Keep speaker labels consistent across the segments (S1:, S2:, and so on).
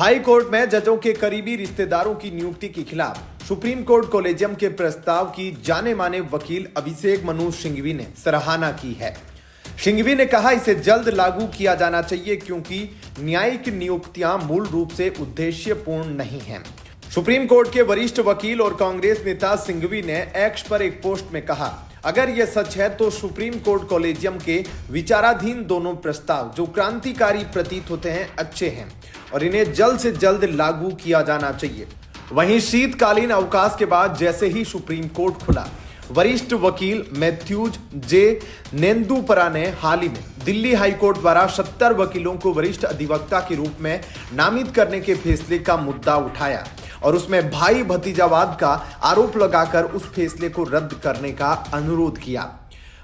S1: High court में जजों के करीबी रिश्तेदारों की नियुक्ति के खिलाफ सुप्रीम कोर्ट कोलेजियम के प्रस्ताव की जाने माने वकील अभिषेक मनु सिंघवी ने सराहना की है। सिंघवी ने कहा, इसे जल्द लागू किया जाना चाहिए क्योंकि न्यायिक नियुक्तियां मूल रूप से उद्देश्यपूर्ण नहीं हैं। सुप्रीम कोर्ट के वरिष्ठ वकील और कांग्रेस नेता सिंघवी ने एक्स पर एक पोस्ट में कहा, अगर यह सच है तो सुप्रीम कोर्ट कोलेजियम के विचाराधीन दोनों प्रस्ताव जो क्रांतिकारी प्रतीत होते हैं अच्छे हैं और इन्हें जल्द से जल्द लागू किया जाना चाहिए। वहीं शीतकालीन अवकाश के बाद जैसे ही सुप्रीम कोर्ट खुला, वरिष्ठ वकील मैथ्यूज जे नेंदुपरा ने हाल ही में दिल्ली हाईकोर्ट द्वारा 70 वकीलों को वरिष्ठ अधिवक्ता के रूप में नामित करने के फैसले का मुद्दा उठाया और उसमें भाई भतीजावाद का आरोप लगाकर उस फैसले को रद्द करने का अनुरोध किया।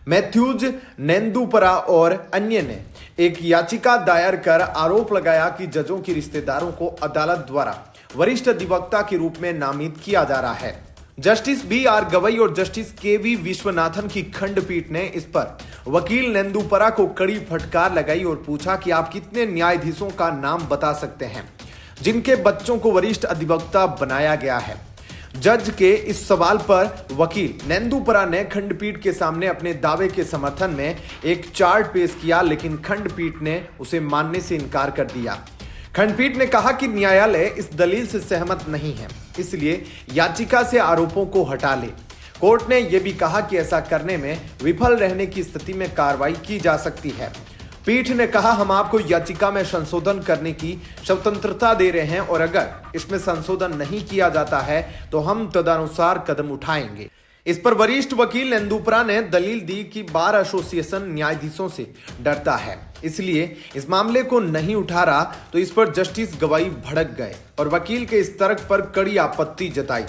S1: मैथ्यूज नेंदुपरा और अन्य ने एक याचिका दायर कर आरोप लगाया कि जजों के रिश्तेदारों को अदालत द्वारा वरिष्ठ अधिवक्ता के रूप में नामित किया जा रहा है। Justice B R. गवई और जस्टिस के.वी. विश्वनाथन की खंडपीठ ने इस पर वकील नेंदुपरा को कड़ी फटकार लगाई और पूछा कि आप कितने न्यायाधीशों का नाम बता सकते हैं जिनके बच्चों को वरिष्ठ अधिवक्ता बनाया गया है। जज के इस सवाल पर वकील नेंदुपरा ने खंडपीठ के सामने अपने दावे के समर्थन में एक चार्ट पेश किया, लेकिन खंडपीठ ने उसे मानने से इनकार कर दिया। खंडपीठ ने कहा कि न्यायालय इस दलील से सहमत नहीं है, इसलिए याचिका से आरोपों को हटा ले। कोर्ट ने यह भी कहा कि ऐसा करने में विफल रहने की स्थिति में कार्रवाई की जा सकती है। पीठ ने कहा, हम आपको याचिका में संशोधन करने की स्वतंत्रता दे रहे हैं और अगर इसमें संशोधन नहीं किया जाता है तो हम तदनुसार कदम उठाएंगे। इस पर वरिष्ठ वकील नेंदुपरा ने दलील दी कि बार एसोसिएशन न्यायाधीशों से डरता है, इसलिए इस मामले को नहीं उठा रहा। तो इस पर जस्टिस गवई भड़क गए और वकील के इस तर्क पर कड़ी आपत्ति जताई।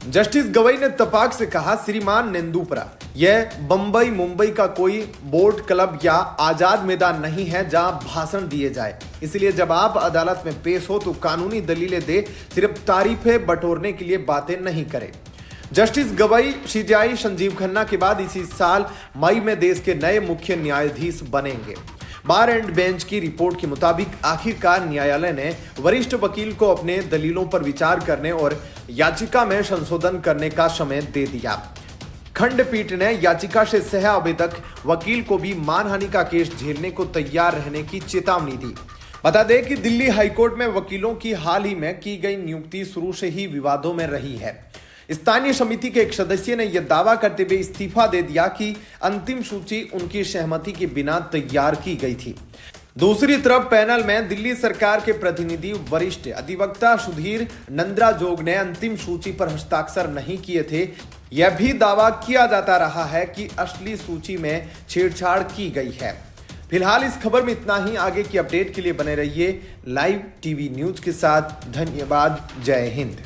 S1: जस्टिस गवई ने तपाक से कहा, श्रीमान नेंदुपरा, यह बंबई मुंबई का कोई बोट क्लब या आजाद मैदान नहीं है जहां भाषण दिए जाए, इसलिए जब आप अदालत में पेश हो तो कानूनी दलीलें दे, सिर्फ तारीफें बटोरने के लिए बातें नहीं करें। जस्टिस गवई सीजेआई संजीव खन्ना के बाद इसी साल मई में देश के नए मुख्य न्यायाधीश बनेंगे। बार एंड बेंच की रिपोर्ट के मुताबिक आखिरकार न्यायालय ने वरिष्ठ वकील को अपने दलीलों पर विचार करने और याचिका में संशोधन करने का समय दे दिया। खंडपीठ ने याचिका से सह आवेदक वकील को भी मानहानि का केस झेलने को तैयार रहने की चेतावनी दी। बता दें कि दिल्ली हाईकोर्ट में वकीलों की हाल ही में की गई नियुक्ति शुरू से ही विवादों में रही है। स्थानीय समिति के एक सदस्य ने यह दावा करते हुए इस्तीफा दे दिया कि अंतिम सूची उनकी सहमति के बिना तैयार की गई थी। दूसरी तरफ पैनल में दिल्ली सरकार के प्रतिनिधि वरिष्ठ अधिवक्ता सुधीर नंद्राजोग ने अंतिम सूची पर हस्ताक्षर नहीं किए थे। यह भी दावा किया जाता रहा है कि असली सूची में छेड़छाड़ की गई है। फिलहाल इस खबर में इतना ही। आगे की अपडेट के लिए बने रहिए लाइव टीवी न्यूज के साथ। धन्यवाद। जय हिंद।